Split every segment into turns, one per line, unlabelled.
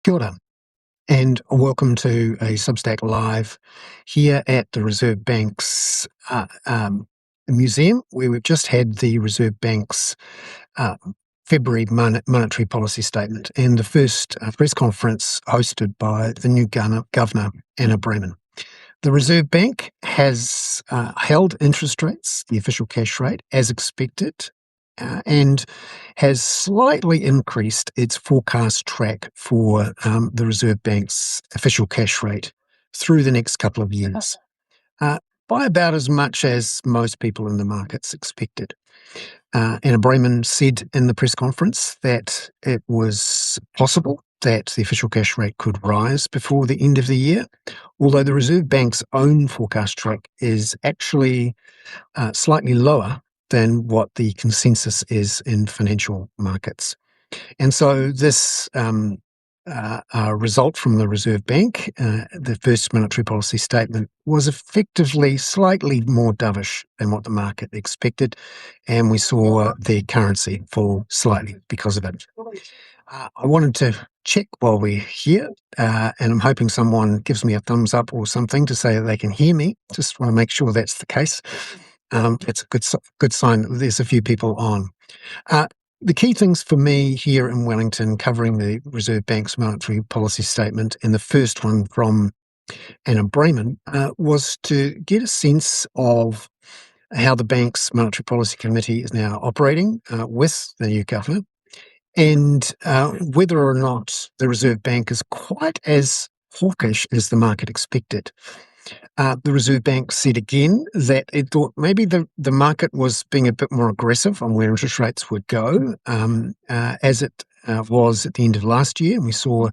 Kia ora, and welcome to a Substack Live here at the Reserve Bank's museum, where we've just had the Reserve Bank's February monetary policy statement and the first press conference hosted by the new Governor, Anna Bremen. The Reserve Bank has held interest rates, the official cash rate, as expected, and has slightly increased its forecast track for the Reserve Bank's official cash rate through the next couple of years, by about as much as most people in the markets expected. Anna Bremen said in the press conference that it was possible that the official cash rate could rise before the end of the year, although the Reserve Bank's own forecast track is actually slightly lower than what the consensus is in financial markets. And so this result from the Reserve Bank, the first monetary policy statement, was effectively slightly more dovish than what the market expected, and we saw the currency fall slightly because of it. I wanted to check while we're here, and I'm hoping someone gives me a thumbs up or something to say that they can hear me. Just want to make sure that's the case. It's a good sign that there's a few people on. The key things for me here in Wellington covering the Reserve Bank's monetary policy statement, and the first one from Anna Bremen, was to get a sense of how the bank's monetary policy committee is now operating with the new governor, and whether or not the Reserve Bank is quite as hawkish as the market expected. The Reserve Bank said again that it thought maybe the market was being a bit more aggressive on where interest rates would go, as it was at the end of last year. And we saw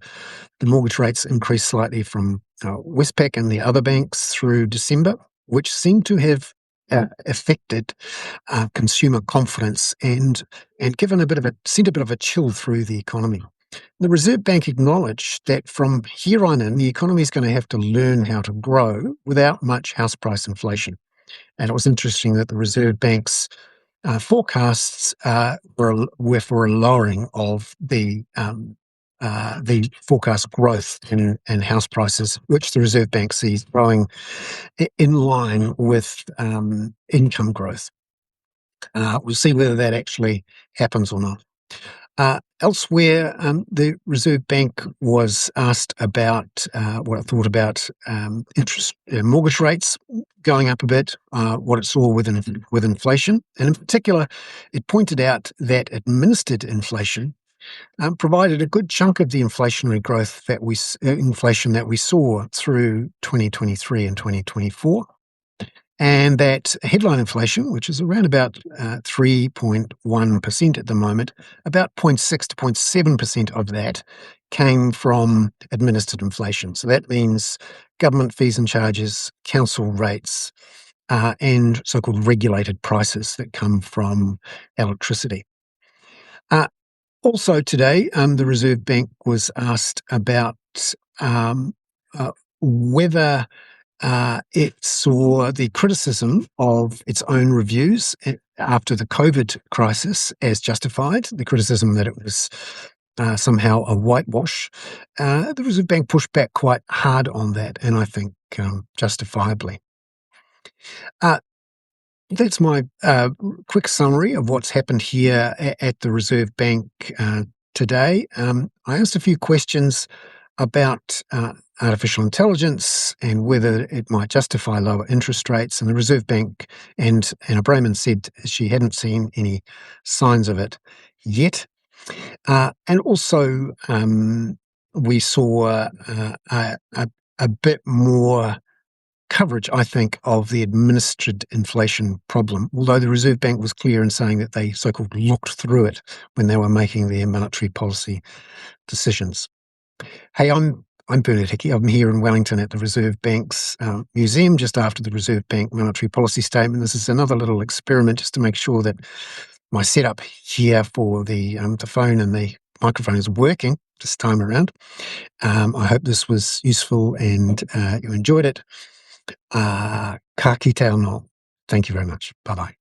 the mortgage rates increase slightly from Westpac and the other banks through December, which seemed to have affected consumer confidence and sent a bit of a chill through the economy. The Reserve Bank acknowledged that from here on in, the economy is going to have to learn how to grow without much house price inflation. And it was interesting that the Reserve Bank's forecasts were for a lowering of the forecast growth in house prices, which the Reserve Bank sees growing in line with income growth. We'll see whether that actually happens or not. Elsewhere, the Reserve Bank was asked about what it thought about mortgage rates going up a bit, what it saw with inflation, and in particular, it pointed out that administered inflation provided a good chunk of the inflationary growth that we saw through 2023 and 2024. And that headline inflation, which is around about 3.1% at the moment, about 0.6 to 0.7% of that came from administered inflation. So that means government fees and charges, council rates, and so-called regulated prices that come from electricity. Also today, the Reserve Bank was asked about whether it saw the criticism of its own reviews after the COVID crisis as justified, the criticism that it was somehow a whitewash. The Reserve Bank pushed back quite hard on that, and I think justifiably. That's my quick summary of what's happened here at the Reserve Bank today. I asked a few questions about artificial intelligence and whether it might justify lower interest rates. And the Reserve Bank and Anna Bremen said she hadn't seen any signs of it yet. And also we saw a bit more coverage, I think, of the administered inflation problem, although the Reserve Bank was clear in saying that they so-called looked through it when they were making their monetary policy decisions. Hey, I'm Bernard Hickey. I'm here in Wellington at the Reserve Bank's museum just after the Reserve Bank monetary policy statement. This is another little experiment just to make sure that my setup here for the phone and the microphone is working this time around. I hope this was useful and you enjoyed it. Ka kite anō. Thank you very much. Bye-bye.